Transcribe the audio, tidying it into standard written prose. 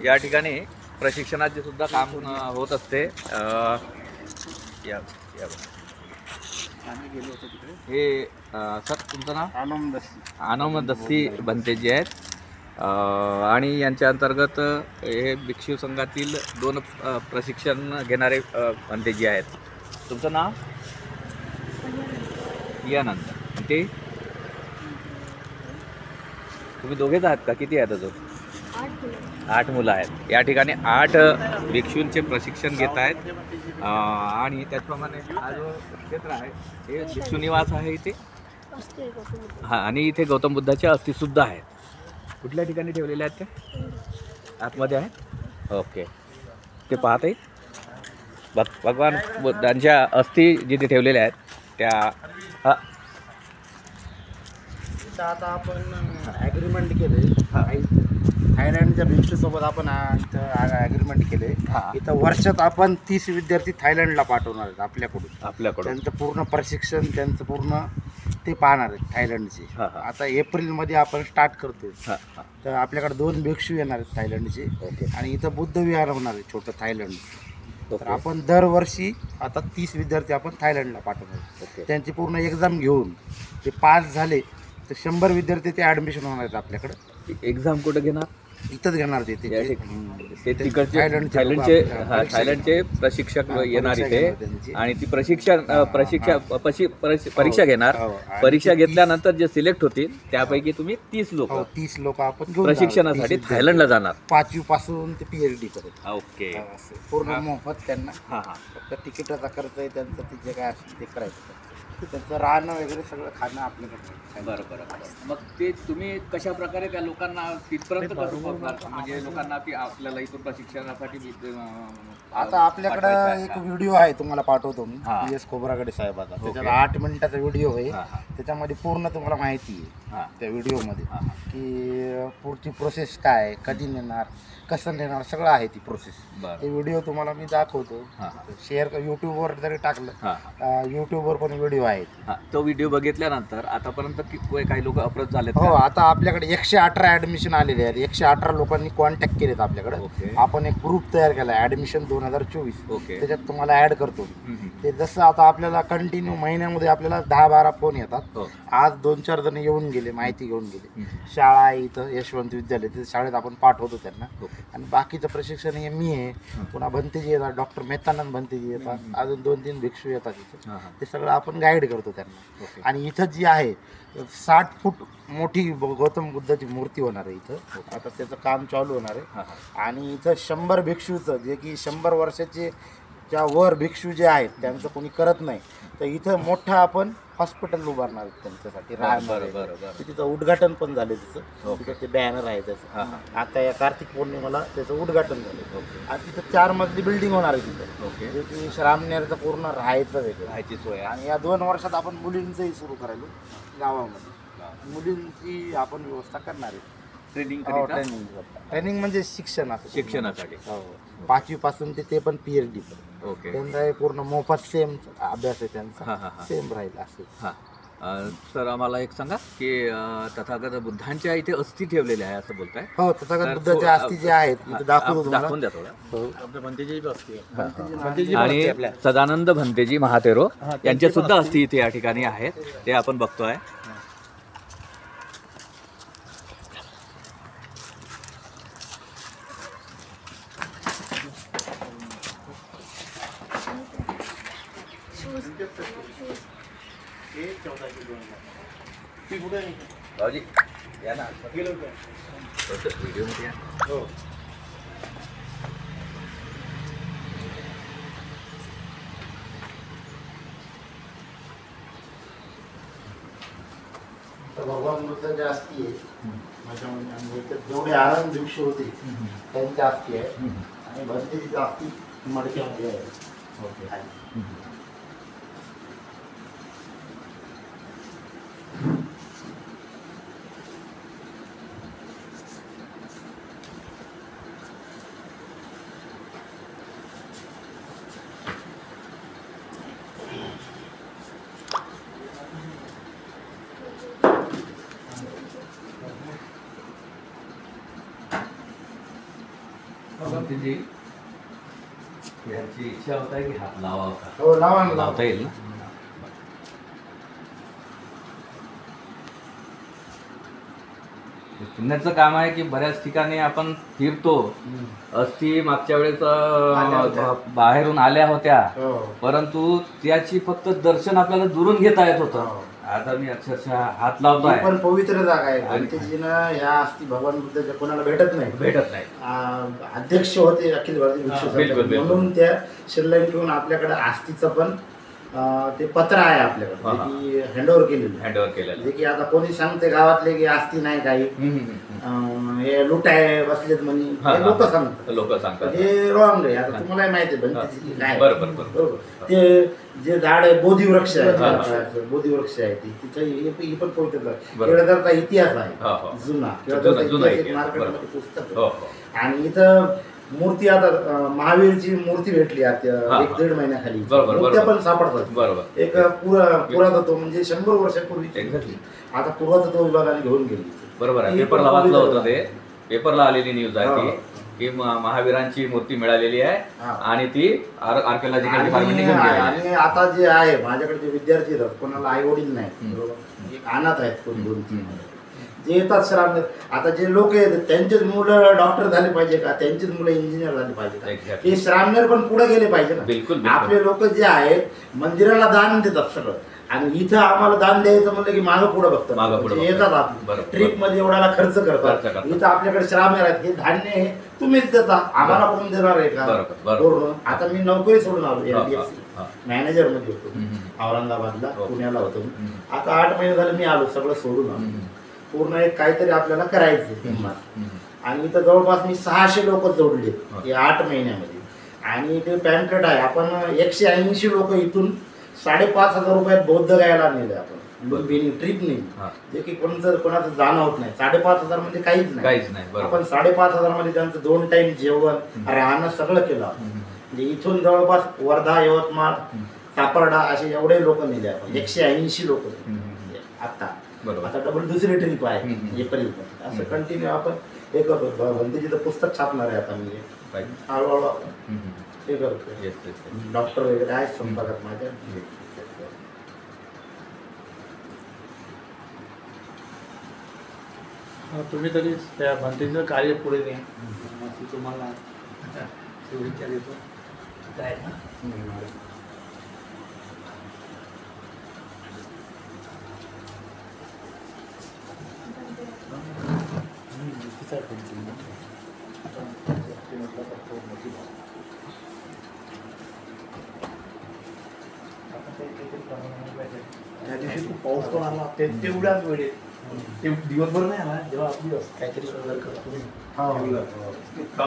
या ठिकाणी प्रशिक्षणाचे सुद्धा काम होत असते. या या आम्ही गेलो होतो तिकडे. हे सर तुमचं नाव? आनंद दस्ती बनते जे आहेत आणि यांच्या अंतर्गत हे भिक्षू संघातील 2 प्रशिक्षण घेणारे बनते जे आहेत. तुमचं नाव? यानंद. ते तुम्ही दोघेच आहात का? किती आहेत अजून? 8 मुलं आहेत. या ठिकाणी 8 भिक्षूंचे प्रशिक्षण घेत आहेत आणि त्याचप्रमाणे हा जो क्षेत्र आहे हे भिक्षू निवास आहे इथे. हां, आणि इथे गौतम बुद्धाच्या अस्थिसुद्धा आहेत. कुठल्या ठिकाणी ठेवलेल्या आहेत ते? आतमध्ये आहेत. ओके, ते पाहत आहेत. भगवान बुद्धांच्या अस्थी जिथे ठेवलेल्या आहेत त्या आता आपण ॲग्रीमेंट केले. थायलंडच्या भिक्षूसोबत आपण इथं ॲग्रीमेंट केले. इथं वर्षात आपण 30 विद्यार्थी थायलंडला पाठवणार आहेत आपल्याकडून. त्यांचं पूर्ण प्रशिक्षण, त्यांचं पूर्ण ते पाहणार आहेत थायलंडचे. आता एप्रिलमध्ये आपण स्टार्ट करतो. तर आपल्याकडे 2 भिक्षू येणार आहेत थायलंडचे. आणि इथं बुद्ध विहार होणार आहे छोटं थायलंड. तर आपण दरवर्षी आता 30 विद्यार्थी आपण थायलंडला पाठवणार. त्यांची पूर्ण एक्झाम घेऊन ते पास झाले तर 100 विद्यार्थी ते ॲडमिशन होणार आहेत आपल्याकडे. एक्झाम कुठं घेणार? इथंच घेणार ते तिकडचे थायलंडचे प्रशिक्षक येणार इथे आणि ती परीक्षा घेणार. परीक्षा घेतल्यानंतर जे सिलेक्ट होतील त्यापैकी तुम्ही 30 लोक आपण प्रशिक्षणासाठी थायलंडला जाणार. 5वी पासून ते PhD पर्यंत. ओके, पूर्ण मोफत त्यांना. फक्त तिकिटाचा खर्च आहे त्यांचं, ते जे काय असेल ते करायचं. त्याचं राहणं वगैरे सगळं खाणं आपल्याकडे. बरं. मग ते तुम्ही कशा प्रकारे त्या लोकांना तिथपर्यंत कसं पोहोचणार? म्हणजे लोकांना की आपल्याला इथून प्रशिक्षणासाठी आता आपल्याकडं एक व्हिडिओ आहे, तुम्हाला पाठवतो मी. PS खोब्रागडे साहेबाचा. त्याच्यात 8 मिनिटाचा व्हिडिओ आहे. त्याच्यामध्ये पूर्ण तुम्हाला माहिती आहे त्या व्हिडिओमध्ये की पुढची प्रोसेस काय, कधी नेणार, कसं नेणार, सगळं आहे ती प्रोसेस. ते व्हिडिओ तुम्हाला मी दाखवतो. शेअर यूट्यूबवर जरी टाकलं, यूट्यूबवर पण व्हिडिओ आहेत. तो व्हिडिओ बघितल्यानंतर आतापर्यंत काही लोक अप्रोच झाले? हो, आता आपल्याकडे 118 ॲडमिशन आलेले आहेत. 118 लोकांनी कॉन्टॅक्ट केलेत आपल्याकडे. आपण एक ग्रुप तयार केला ॲडमिशन 2024. त्याच्यात तुम्हाला ॲड करतो. ते जसं आता आपल्याला कंटिन्यू महिन्यामध्ये आपल्याला 10-12 फोन येतात. आज 2-4 जण येऊन गेले, माहिती घेऊन गेले. शाळा आहे इथं यशवंत विद्यालय, तिथे शाळेत आपण पाठवतो त्यांना. आणि बाकीचं प्रशिक्षण हे मी आहे, पुन्हा भंतेजी येतात, डॉक्टर मेहतानंद भंतेजी येतात, अजून 2-3 भिक्षू येतात इथं. ते सगळं आपण गाईड करतो त्यांना. आणि इथं जी आहे 60 फूट मोठी गौतम बुद्धाची मूर्ती होणार आहे इथं. आता त्याचं काम चालू होणार आहे. आणि इथं 100 भिक्षूचं, जे की 100 वर्षाचे ज्या वर भिक्षू जे आहेत त्यांचं कोणी करत नाही, तर इथं मोठं आपण हॉस्पिटल उभारणार आहेत त्यांच्यासाठी राहणार. तिथं उद्घाटन पण झाले तिथं. तिथं ते बॅनर आहे त्याचं. आता या कार्तिक पौर्णिमेला त्याचं उद्घाटन झालं. आणि तिथं 4 मजली बिल्डिंग होणार आहे तिथं, जे की श्रामनेरचं पूर्ण राहायची सोय. आणि या 2 वर्षात आपण मुलींचंही सुरू करायलो गावामध्ये. मुलींची आपण व्यवस्था करणार आहे. ट्रेनिंग म्हणजे शिक्षणासाठी. 5वी पासून ते पण PhD पर्यंत. त्यांचा पूर्ण मोफत सेम अभ्यास आहे त्यांचा, सेम राहील असं. सर आम्हाला एक सांगा की तथागत बुद्धांच्या इथे अस्थी ठेवलेल्या आहे असं बोलताय? हो, तथागत बुद्धाच्या अस्थी जे आहेत दाखवून द्या थोडं. आणि सदानंद भंतेजी महातेरो यांच्या सुद्धा अस्थी इथे या ठिकाणी आहेत, ते आपण बघतोय. भाऊजी या ना व्हिडिओमध्ये. भगवान बुद्धांच्या अस्थी आहे माझ्यामध्ये. जेवढे आनंद भिक्षू होते त्यांच्या अस्थी आहे. आणि भंतेजीची अस्थी मडक्यामध्ये आहे. भंतेजी यांची इच्छा होत आहे की हात लावावा का? हो लावा ना, लावता येईल ना? पुण्याचं काम आहे की बऱ्याच ठिकाणी आपण फिरतो. अस्थी मागच्या वेळेस बाहेरून आल्या होत्या, हो. परंतु त्याची फक्त दर्शन आपल्याला दुरून घेता येत होतं. हो. आता मी अक्षरशः हात लावतोय. ही पण पवित्र जागा आहे. भंतेजीनं ह्या अस्थी भगवान बुद्धाच्या कोणाला भेटत नाही. अध्यक्ष होते अखिल भारतीय भिक्षू संघ, म्हणून त्या शिरलाईन ठेवून आपल्याकडे अस्थीचं पण ते पत्र आहे आपल्याकडे की हँडओव्हर केलेलं. जे की आता कोणी सांगते गावातले की अस्थी नाही काही, हे लुटाय बसलेत म्हणे, लोक सांगतात. हे रॉंग आहे. आता तुम्हाला माहिती आहे भंतेजी काय. बरोबर. ते जे झाड आहे बोधिवृक्ष आहे, बोधिवृक्ष आहे तिथे ही पण पवित्र केळदरचा इतिहास आहे जुना. मार्केटमध्ये पुस्तक. आणि इथं मूर्ती आता महावीरची मूर्ती भेटली आता 1-1.5 महिन्याखाली. मूर्त्या पण सापडतात. एक पुरातत्व म्हणजे 100 वर्षापूर्वी आता पुरातत्व विभागाने घेऊन गेली. बरोबर आहे. पेपरला वाचलं होतं ते. पेपरला आलेली न्यूज आहे की महावीरांची मूर्ती मिळालेली आहे आणि ती आर्किओलॉजिकल डिपार्टमेंटने घेऊन गेली. आणि आता जे आहे माझ्याकडे जे विद्यार्थी आहेत, कोणाला आई वडील नाही, बरोबर, अनाथ आहेत कोण 2-3 जे येतात श्रामनेर. आता जे लोक येतात त्यांचेच मुलं डॉक्टर झाले पाहिजे का, त्यांचेच मुलं इंजिनियर झाले पाहिजे का, हे श्रामनेर पण पुढे गेले पाहिजे ना. बिलकुल. आपले लोक जे आहेत मंदिराला दान देतात सगळं, आणि इथं आम्हाला दान द्यायचं म्हणलं की मागं पुढे बघतात, येतात आपले ट्रिप मध्ये एवढ्याला खर्च करतात. इथं आपल्याकडे श्रामनेर आहेत, हे धान्य हे तुम्हीच देता, आम्हाला कोण देणार आहे का. आता मी नोकरी सोडून आलो, मॅनेजर मध्ये होतो औरंगाबादला, पुण्याला होतो. आता 8 महिने झाले मी आलो, सगळं सोडून आलो. पूर्ण एक काहीतरी आपल्याला करायचं. आणि इथं जवळपास मी 600 लोक जोडले या 8 महिन्यामध्ये. आणि ते पॅम्पलेट आहे, आपण 180 लोक इथून 5,500 रुपयात बौद्ध गायला नेले आपण लुंबिनी ट्रिप नाही, जे की कोणाचं जाणं होत नाही. 5,500 म्हणजे काहीच नाही. आपण 5,500 मध्ये त्यांचं 2 टाइम जेवण राहणं सगळं केलं. म्हणजे इथून जवळपास वर्धा, यवतमाळ, सापर्डा असे एवढे लोक नेले आपण, 180 लोक आता. आता डबल दुसरी ट्रिप आहे एप्रिल. असं कंटिन्यू आपण हे करतो. भंतेजीचं पुस्तक छापणार आहे आता मी हळूहळू हे करतो. डॉक्टर वगैरे आहेत संपर्कात माझ्या. तुम्ही तरी त्या भंतेजीचं कार्य पुढे न्या, तुम्हाला शुभेच्छा देतो. काय ना त्या दिवशी खूप पाऊस पण आला, तेवढ्याच वेळेत दिवसभर नाही आला, जेव्हा आपली काहीतरी सुंदर करतो.